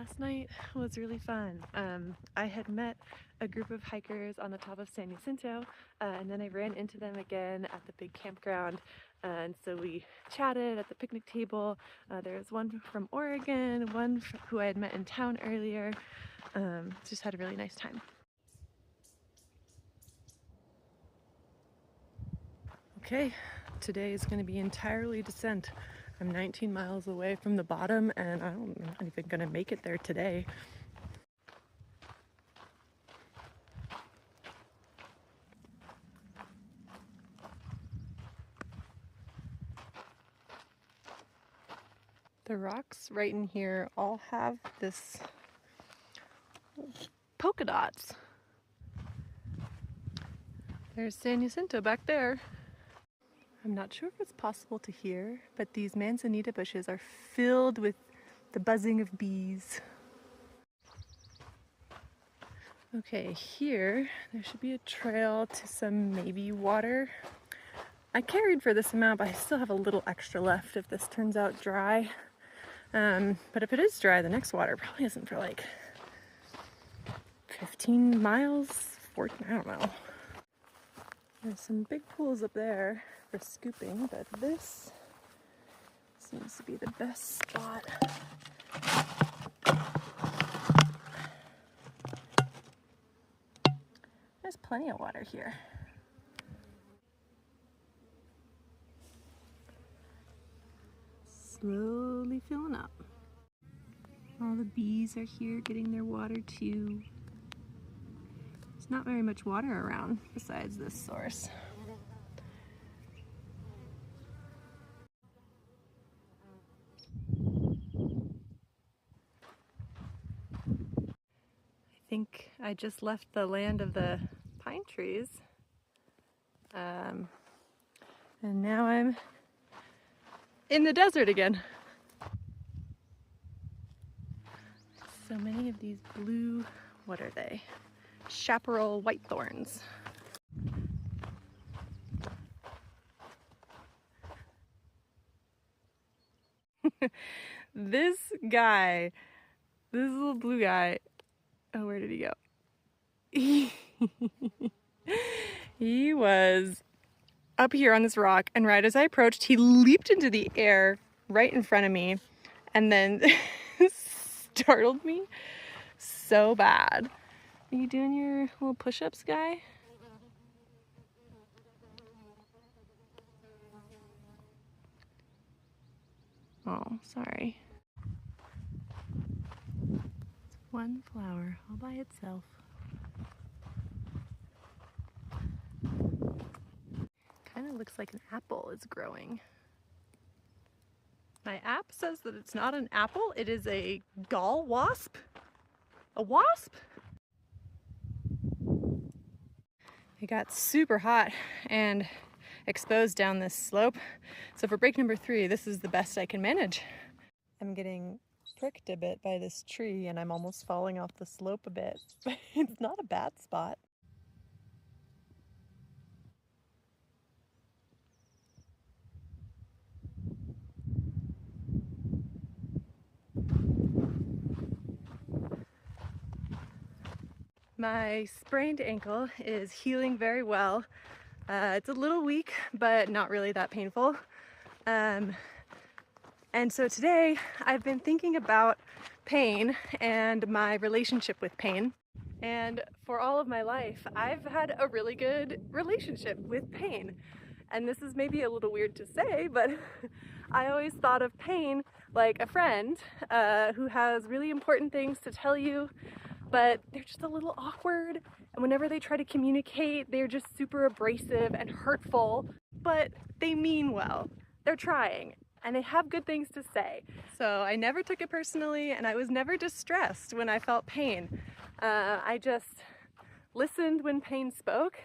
Last night was really fun. I had met a group of hikers on the top of San Jacinto, and then I ran into them again at the big campground, and so we chatted at the picnic table. There was one from Oregon, one who I had met in town earlier. Just had a really nice time. Okay, today is going to be entirely descent. I'm 19 miles away from the bottom, and I'm not even going to make it there today. The rocks right in here all have this polka dots. There's San Jacinto back there. I'm not sure if it's possible to hear, but these manzanita bushes are filled with the buzzing of bees. Okay, here there should be a trail to some maybe water. I carried for this amount, but I still have a little extra left if this turns out dry. But if it is dry, the next water probably isn't for like 15 miles, 14, I don't know. There's some big pools up there for scooping, but this seems to be the best spot. There's plenty of water here. Slowly filling up. All the bees are here getting their water too. There's not very much water around besides this source. I think I just left the land of the pine trees. And now I'm in the desert again. So many of these blue, what are they? Chaparral whitethorns. This guy, this little blue guy, oh, where did he go? He was up here on this rock, and right as I approached, he leaped into the air right in front of me and then startled me so bad. Are you doing your little push-ups, guy? Oh, sorry. It's one flower all by itself. Kind of looks like an apple is growing. My app says that it's not an apple, it is a gall wasp. A wasp? It got super hot and exposed down this slope. So for break number 3, this is the best I can manage. I'm getting pricked a bit by this tree and I'm almost falling off the slope a bit, but it's not a bad spot. My sprained ankle is healing very well. It's a little weak, but not really that painful. And so today I've been thinking about pain and my relationship with pain. And for all of my life, I've had a really good relationship with pain. And this is maybe a little weird to say, but I always thought of pain like a friend who has really important things to tell you, but they're just a little awkward. And whenever they try to communicate, they're just super abrasive and hurtful, but they mean well. They're trying and they have good things to say. So I never took it personally and I was never distressed when I felt pain. I just listened when pain spoke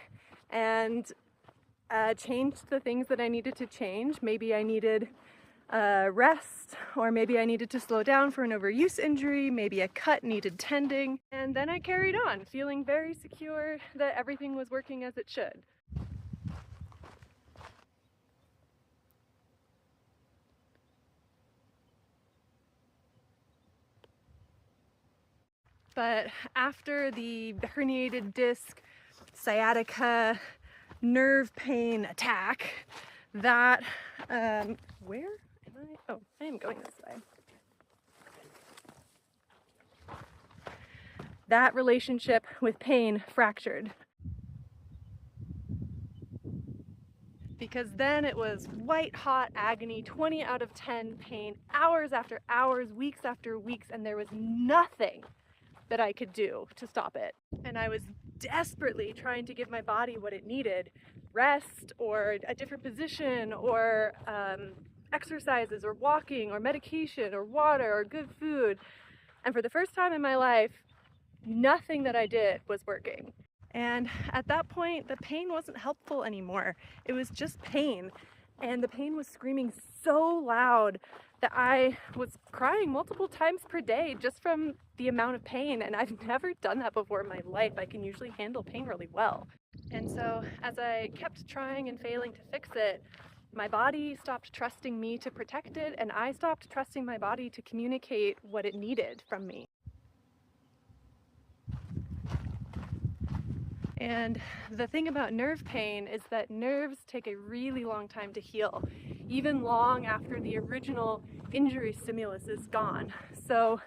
and changed the things that I needed to change. Maybe I needed rest, or maybe I needed to slow down for an overuse injury, maybe a cut needed tending, and then I carried on, feeling very secure that everything was working as it should. but after the herniated disc, sciatica, nerve pain attack, that, where am I? Oh, I am going this way. That relationship with pain fractured. Because then it was white hot agony, 20 out of 10 pain, hours after hours, weeks after weeks, and there was nothing that I could do to stop it. And I was desperately trying to give my body what it needed, rest or a different position or exercises or walking or medication or water or good food. And for the first time in my life, nothing that I did was working. And at that point, the pain wasn't helpful anymore. It was just pain. And the pain was screaming so loud that I was crying multiple times per day just from the amount of pain. And I've never done that before in my life. I can usually handle pain really well. And so as I kept trying and failing to fix it, my body stopped trusting me to protect it, and I stopped trusting my body to communicate what it needed from me. And the thing about nerve pain is that nerves take a really long time to heal, even long after the original injury stimulus is gone. So,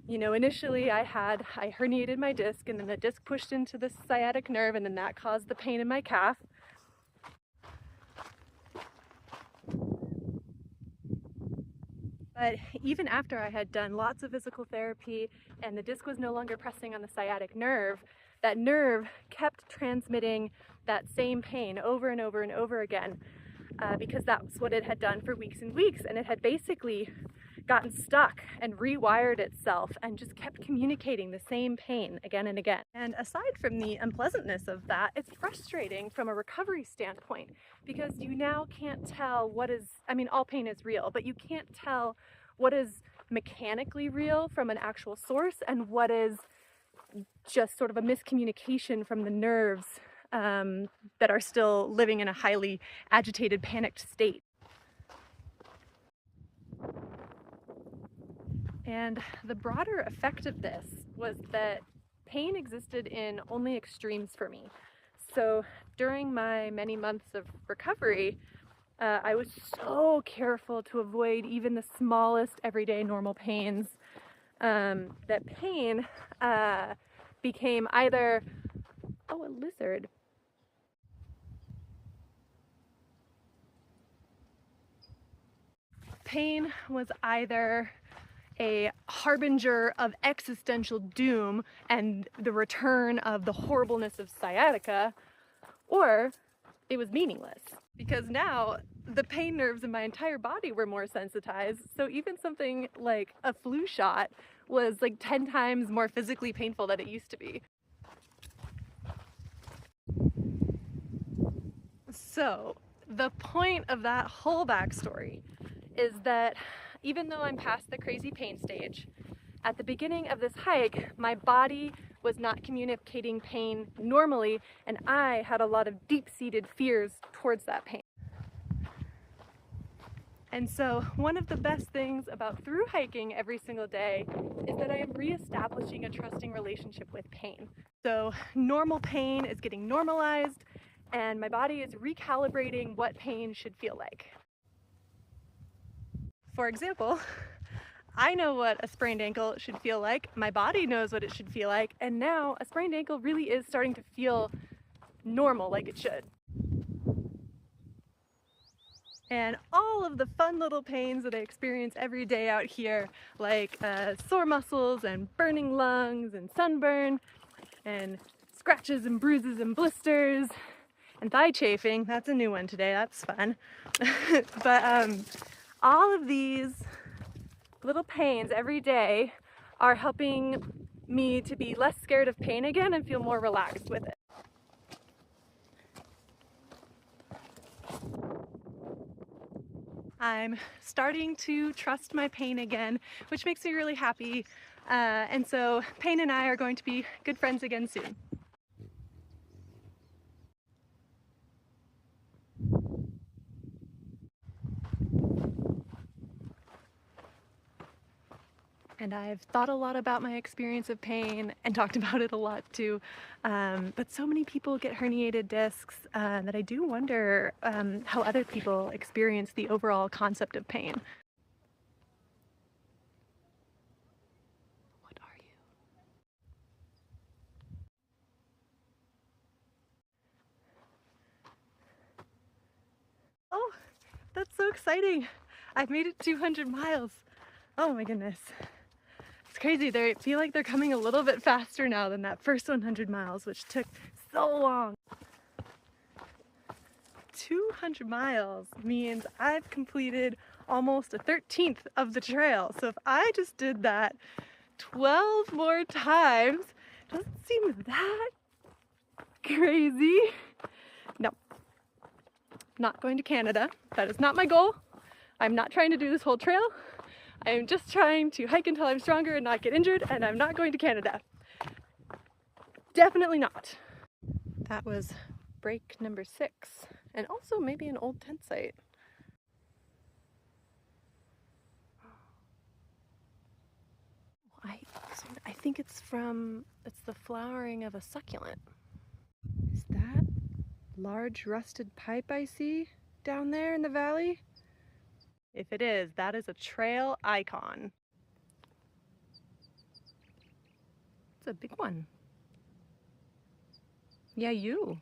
you know, initially I herniated my disc, and then the disc pushed into the sciatic nerve, and then that caused the pain in my calf. But even after I had done lots of physical therapy and the disc was no longer pressing on the sciatic nerve, that nerve kept transmitting that same pain over and over and over again because that's what it had done for weeks and weeks, and it had basically gotten stuck and rewired itself and just kept communicating the same pain again and again. And aside from the unpleasantness of that, it's frustrating from a recovery standpoint because you now can't tell what is, I mean, all pain is real, but you can't tell what is mechanically real from an actual source and what is just sort of a miscommunication from the nerves that are still living in a highly agitated, panicked state. And the broader effect of this was that pain existed in only extremes for me. So during my many months of recovery, I was so careful to avoid even the smallest everyday normal pains, that pain became either, oh, a lizard. Pain was either a harbinger of existential doom and the return of the horribleness of sciatica, or it was meaningless. Because now the pain nerves in my entire body were more sensitized, so even something like a flu shot was like 10 times more physically painful than it used to be. So the point of that whole backstory is that even though I'm past the crazy pain stage, at the beginning of this hike, my body was not communicating pain normally, and I had a lot of deep-seated fears towards that pain. And so one of the best things about through hiking every single day is that I am reestablishing a trusting relationship with pain. So normal pain is getting normalized, and my body is recalibrating what pain should feel like. For example, I know what a sprained ankle should feel like, my body knows what it should feel like, and now a sprained ankle really is starting to feel normal like it should. And all of the fun little pains that I experience every day out here, like sore muscles and burning lungs and sunburn and scratches and bruises and blisters and thigh chafing, that's a new one today, that's fun. But all of these little pains every day are helping me to be less scared of pain again and feel more relaxed with it. I'm starting to trust my pain again, which makes me really happy. And so pain and I are going to be good friends again soon. And I've thought a lot about my experience of pain and talked about it a lot too. But so many people get herniated discs that I do wonder how other people experience the overall concept of pain. What are you? Oh, that's so exciting. I've made it 200 miles. Oh my goodness. It's crazy. They feel like they're coming a little bit faster now than that first 100 miles, which took so long. 200 miles means I've completed almost a 13th of the trail. So if I just did that 12 more times, doesn't seem that crazy. No, not going to Canada. That is not my goal. I'm not trying to do this whole trail. I am just trying to hike until I'm stronger and not get injured, and I'm not going to Canada. Definitely not. That was break number 6, and also maybe an old tent site. I think it's the flowering of a succulent. Is that large rusted pipe I see down there in the valley? If it is, that is a trail icon. It's a big one. Yeah, you.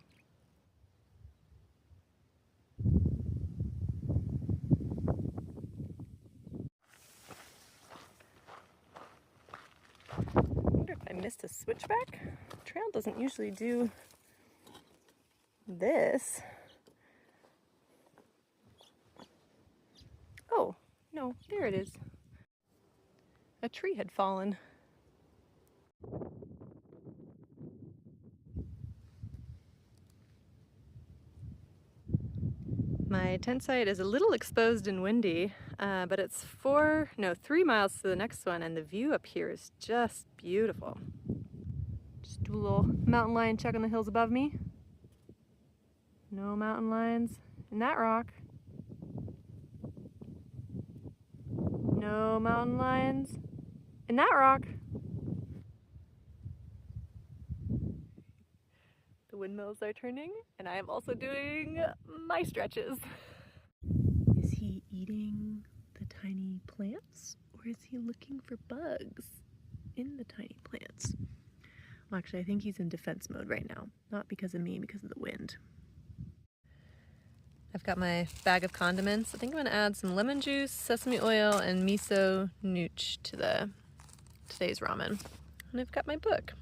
I wonder if I missed a switchback? Trail doesn't usually do this. Oh, no, there it is. A tree had fallen. My tent site is a little exposed and windy, but it's 3 miles to the next one, and the view up here is just beautiful. Just do a little mountain lion check on the hills above me. No mountain lions in that rock. No mountain lions in that rock. The windmills are turning, and I am also doing my stretches. Is he eating the tiny plants, or is he looking for bugs in the tiny plants? Well, actually, I think he's in defense mode right now. Not because of me, because of the wind. I've got my bag of condiments. I think I'm gonna add some lemon juice, sesame oil, and miso nooch to today's ramen. And I've got my book.